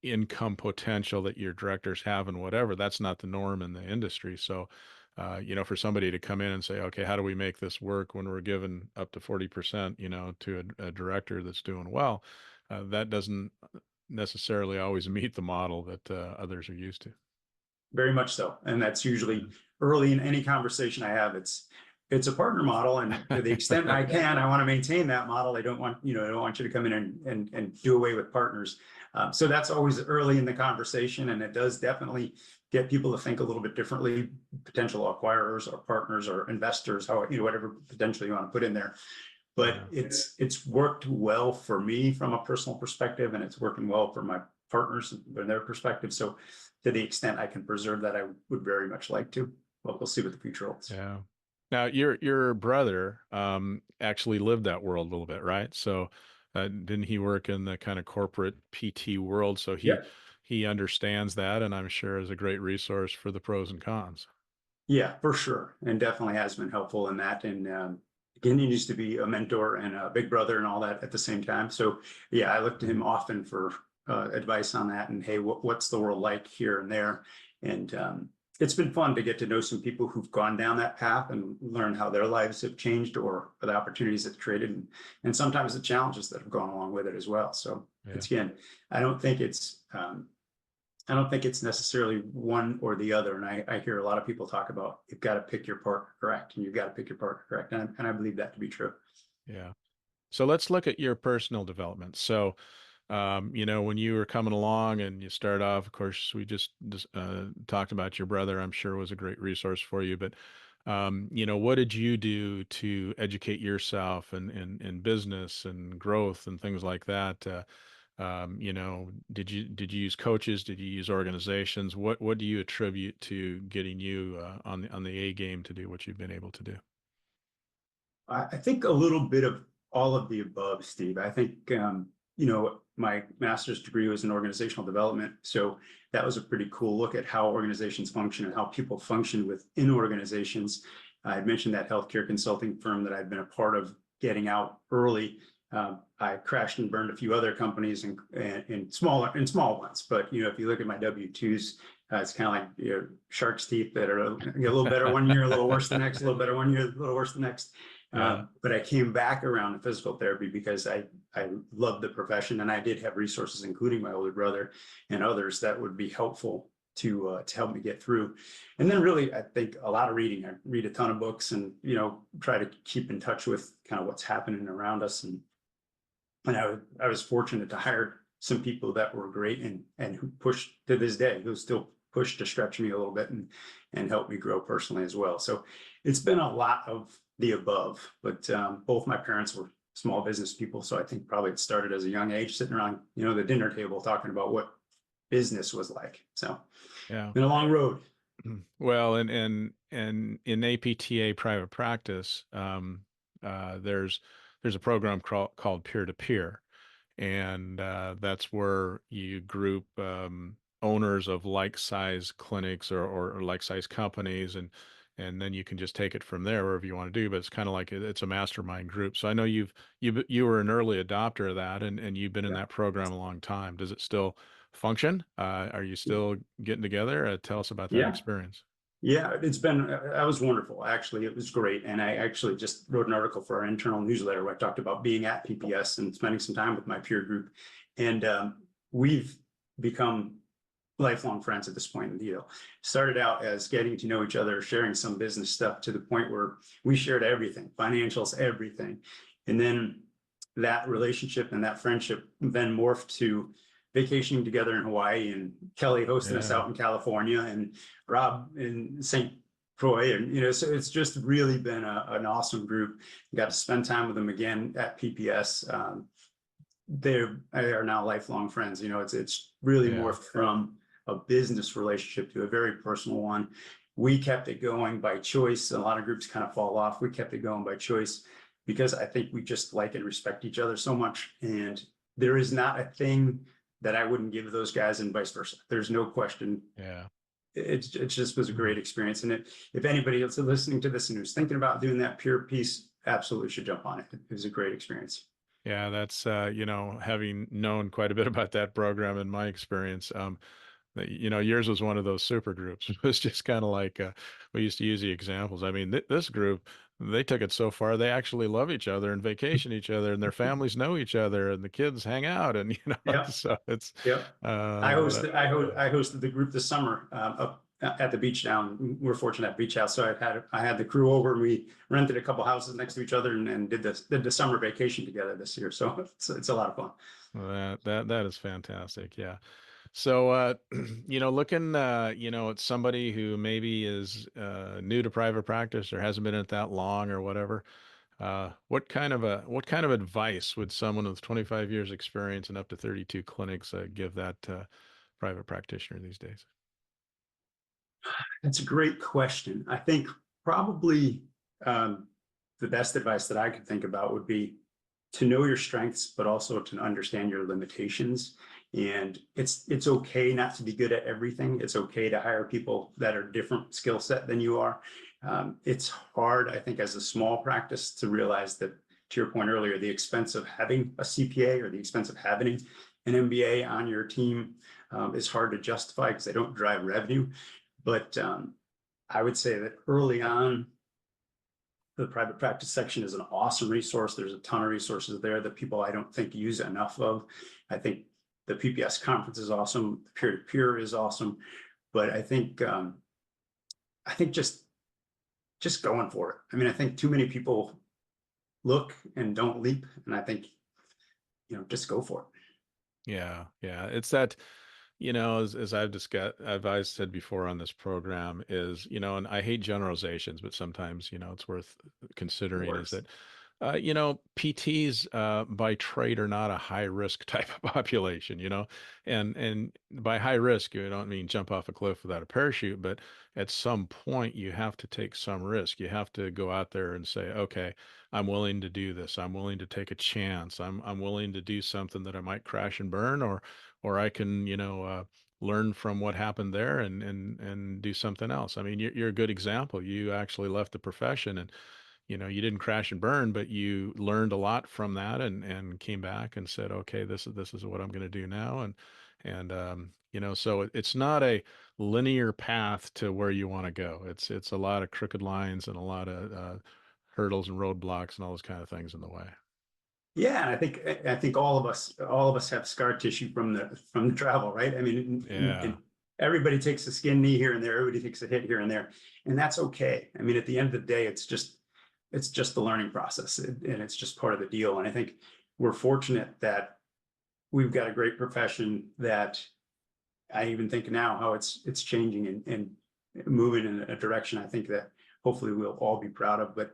income potential that your directors have and whatever, that's not the norm in the industry. So, for somebody to come in and say, okay, how do we make this work when we're given up to 40%, to a director that's doing well, that doesn't necessarily always meet the model that others are used to. Very much so. And that's usually early in any conversation I have. It's a partner model. And to the extent I can, I want to maintain that model. I don't want you to come in and do away with partners. So that's always early in the conversation. And it does definitely get people to think a little bit differently, potential acquirers or partners or investors, whatever potentially you want to put in there. But Yeah. it's worked well for me from a personal perspective, and it's working well for my partners and their perspective. So to the extent I can preserve that, I would very much like to. But we'll see what the future holds. Yeah. Now, your brother actually lived that world a little bit, right? So, didn't he work in the kind of corporate PT world? So Yeah. he understands that, and I'm sure is a great resource for the pros and cons. Yeah, for sure. And definitely has been helpful in that. And continues to be a mentor and a big brother and all that at the same time. So yeah, I look to him Mhm. often for advice on that. And hey, what's the world like here and there? And it's been fun to get to know some people who've gone down that path and learn how their lives have changed or the opportunities it's created, and sometimes the challenges that have gone along with it as well. So Yeah. it's again, I don't think it's necessarily one or the other. And I hear a lot of people talk about you've got to pick your partner correct, and you've got to pick your partner correct, and I believe that to be true. Yeah. So let's look at your personal development. So, when you were coming along and you started off, of course, we just talked about your brother, I'm sure was a great resource for you, but, what did you do to educate yourself in business and growth and things like that? Did you use coaches? Did you use organizations? What do you attribute to getting you on the A game to do what you've been able to do? I think a little bit of all of the above, Steve. I think, my master's degree was in organizational development. So that was a pretty cool look at how organizations function and how people function within organizations. I had mentioned that healthcare consulting firm that I'd been a part of getting out early. I crashed and burned a few other companies and small ones. But, if you look at my W-2s, it's kind of like shark's teeth that are a little better one year, a little worse the next, a little better one year, a little worse the next. Yeah. But I came back around to physical therapy because I love the profession, and I did have resources, including my older brother and others, that would be helpful to help me get through. And then really, I think a lot of reading. I read a ton of books, and try to keep in touch with kind of what's happening around us. And I was fortunate to hire some people that were great and who pushed to this day, who still push to stretch me a little bit and help me grow personally as well. So it's been a lot of the above, but both my parents were small business people. So I think probably it started as a young age, sitting around, the dinner table talking about what business was like. So Yeah. been a long road. Well, and in APTA private practice, there's a program called peer to peer, and that's where you group owners of like size clinics or like size companies, and then you can just take it from there wherever you want to do. But it's kind of like it's a mastermind group. So I know you were an early adopter of that, and you've been in Yeah. that program a long time. Does it still function? Are you still getting together? Tell us about that Yeah. experience. Yeah, that was wonderful. Actually, it was great. And I actually just wrote an article for our internal newsletter where I talked about being at PPS and spending some time with my peer group. And we've become lifelong friends at this point in the deal. Started out as getting to know each other, sharing some business stuff, to the point where we shared everything, financials, everything. And then that relationship and that friendship then morphed to vacationing together in Hawaii, and Kelly hosting us Yeah. out in California, and Rob in St. Croix. And, so it's just really been an awesome group. Got to spend time with them again at PPS. They are now lifelong friends. It's really Yeah. morphed from a business relationship to a very personal one. We kept it going by choice. A lot of groups kind of fall off. We kept it going by choice because I think we just like and respect each other so much. And there is not a thing that I wouldn't give those guys, and vice versa. There's no question. Yeah. It just was a great experience. And if anybody else is listening to this and who's thinking about doing that peer piece, absolutely should jump on it. It was a great experience. Yeah, that's having known quite a bit about that program in my experience. Yours was one of those super groups. It was just kind of like we used to use the examples. I mean, this group, they took it so far they actually love each other and vacation each other, and their families know each other, and the kids hang out, and Yeah. so it's Yeah. I that, hosted the group this summer up at the beach down. We're fortunate at Beach House, so I had the crew over, and we rented a couple houses next to each other and did the summer vacation together this year. So it's a lot of fun. that is fantastic. Yeah. So, looking, at somebody who maybe is new to private practice or hasn't been in it that long or whatever, what kind of advice would someone with 25 years experience and up to 32 clinics give that private practitioner these days? That's a great question. I think probably the best advice that I could think about would be to know your strengths, but also to understand your limitations. And it's okay not to be good at everything. It's okay to hire people that are different skill set than you are. It's hard, I think, as a small practice to realize that, to your point earlier, the expense of having a CPA or the expense of having an MBA on your team is hard to justify because they don't drive revenue. But I would say that early on, the private practice section is an awesome resource. There's a ton of resources there that people I don't think use enough of. I think the PPS conference is awesome. The peer-to-peer is awesome. But I think just going for it. I mean, I think too many people look and don't leap. And I think, just go for it. Yeah, yeah. It's that, as I've discussed, I've said before on this program is, and I hate generalizations, but sometimes, it's worth It considering is works. that, PTs by trade are not a high risk type of population, and by high risk, you don't mean jump off a cliff without a parachute, but at some point you have to take some risk. You have to go out there and say, okay, I'm willing to do this. I'm willing to take a chance. I'm willing to do something that I might crash and burn, or I can, learn from what happened there and do something else. I mean, you're a good example. You actually left the profession and you didn't crash and burn, but you learned a lot from that and came back and said, okay, this is what I'm going to do now. And so it's not a linear path to where you want to go. It's a lot of crooked lines and a lot of hurdles and roadblocks and all those kind of things in the way. Yeah, and I think all of us have scar tissue from the travel, right? I mean, Yeah, everybody takes a skin knee here and there, everybody takes a hit here and there, and that's okay. I mean, at the end of the day, it's just the learning process, and it's just part of the deal. And I think we're fortunate that we've got a great profession that I even think now how it's changing and moving in a direction I think that hopefully we'll all be proud of. But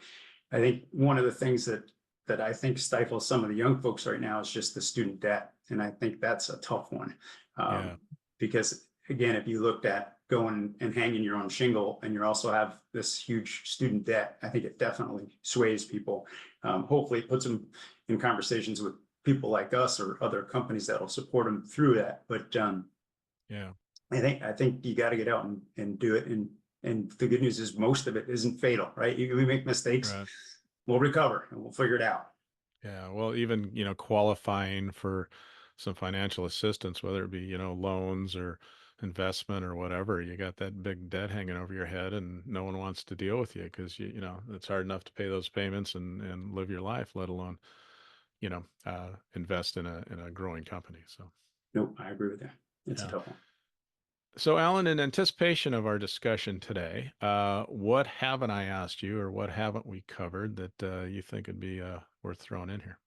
I think one of the things that I think stifles some of the young folks right now is just the student debt, and I think that's a tough one, yeah, because again, if you looked at going and hanging your own shingle and you also have this huge student debt, I think it definitely sways people. Hopefully, it puts them in conversations with people like us or other companies that will support them through that. But yeah. I think you got to get out and do it. And the good news is most of it isn't fatal, right? We make mistakes, Right. we'll recover and we'll figure it out. Yeah, well, even, qualifying for some financial assistance, whether it be, loans or investment or whatever, you got that big debt hanging over your head and no one wants to deal with you because it's hard enough to pay those payments and live your life, let alone, invest in a growing company. So, Nope, I agree with that. It's a yeah. tough one. So, Alan, in anticipation of our discussion today, what haven't I asked you or what haven't we covered that you think would be worth throwing in here?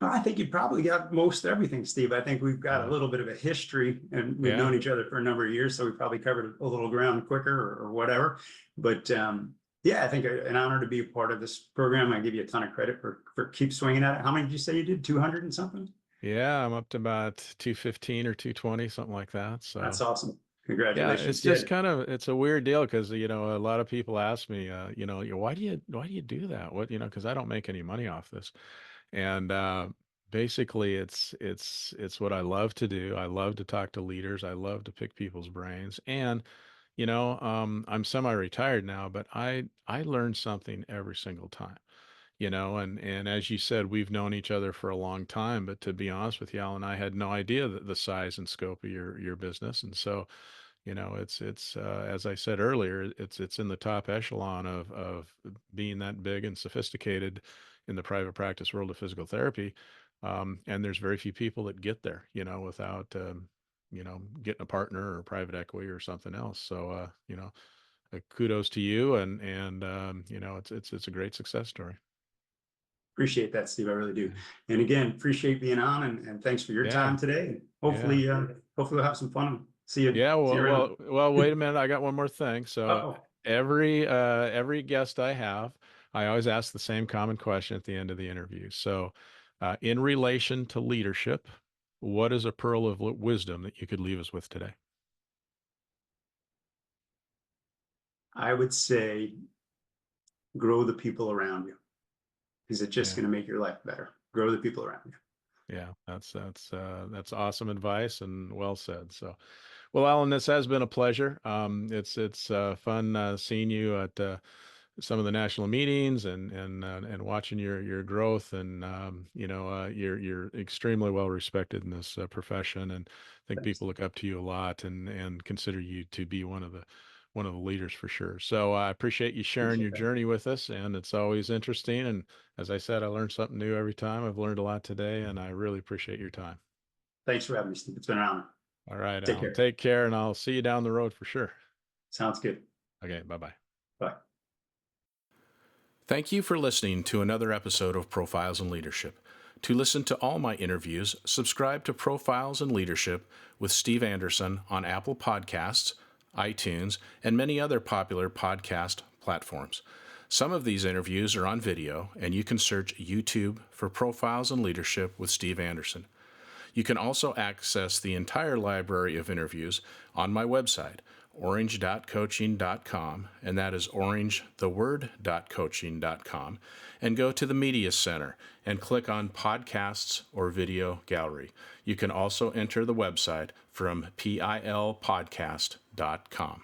I think you probably got most everything, Steve. I think we've got a Yeah. little bit of a history and we've Yeah. known each other for a number of years. So we probably covered a little ground quicker or whatever. But yeah, I think an honor to be a part of this program. I give you a ton of credit for keep swinging at it. How many did you say you did? 200 and something? Yeah, I'm up to about 215 or 220, something like that. That's So, awesome. yeah, it's Congratulations. Yeah. just it's a weird deal because, a lot of people ask me, why do you do that? Because I don't make any money off this. And basically it's what I love to do. I love to talk to leaders. I love to pick people's brains. And, I'm semi-retired now, but I learn something every single time. And as you said, we've known each other for a long time, but to be honest with you, Alan, I had no idea that the size and scope of your business. And so, it's as I said earlier, it's in the top echelon of being that big and sophisticated in the private practice world of physical therapy. And there's very few people that get there, without getting a partner or private equity or something else. So kudos to you, and it's a great success story. Appreciate that, Steve. I really do. And again, appreciate being on and thanks for your time Yeah, today. And yeah. hopefully we'll have some fun. See you, Yeah, see well, you around. wait a minute. I got one more thing. So Uh-oh. every guest I have, I always ask the same common question at the end of the interview. So, in relation to leadership, what is a pearl of wisdom that you could leave us with today? I would say grow the people around you. Is it just Yeah, going to make your life better? Grow the people around you. yeah, that's awesome advice and well said. So, well, Alan, this has been a pleasure. It's fun seeing you at some of the national meetings and watching your growth, and you're extremely well respected in this profession, and I think Thanks. people look up to you a lot and consider you to be one of the leaders for sure. So I appreciate you sharing Appreciate your that. journey with us, and it's always interesting. And as I said, I learned something new every time. I've learned a lot today, and I really appreciate your time. Thanks for having me, Steve. It's been an honor. All right, Take Alan, care. take care, and I'll see you down the road for sure. Sounds good. Okay, bye-bye. Bye. Thank you for listening to another episode of Profiles in Leadership. To listen to all my interviews, subscribe to Profiles in Leadership with Steve Anderson on Apple Podcasts, iTunes, and many other popular podcast platforms. Some of these interviews are on video, and you can search YouTube for Profiles in Leadership with Steve Anderson. You can also access the entire library of interviews on my website, orange.coaching.com, and that is orangetheword.coaching.com, and go to the Media Center and click on Podcasts or Video Gallery. You can also enter the website from pilpodcast.com.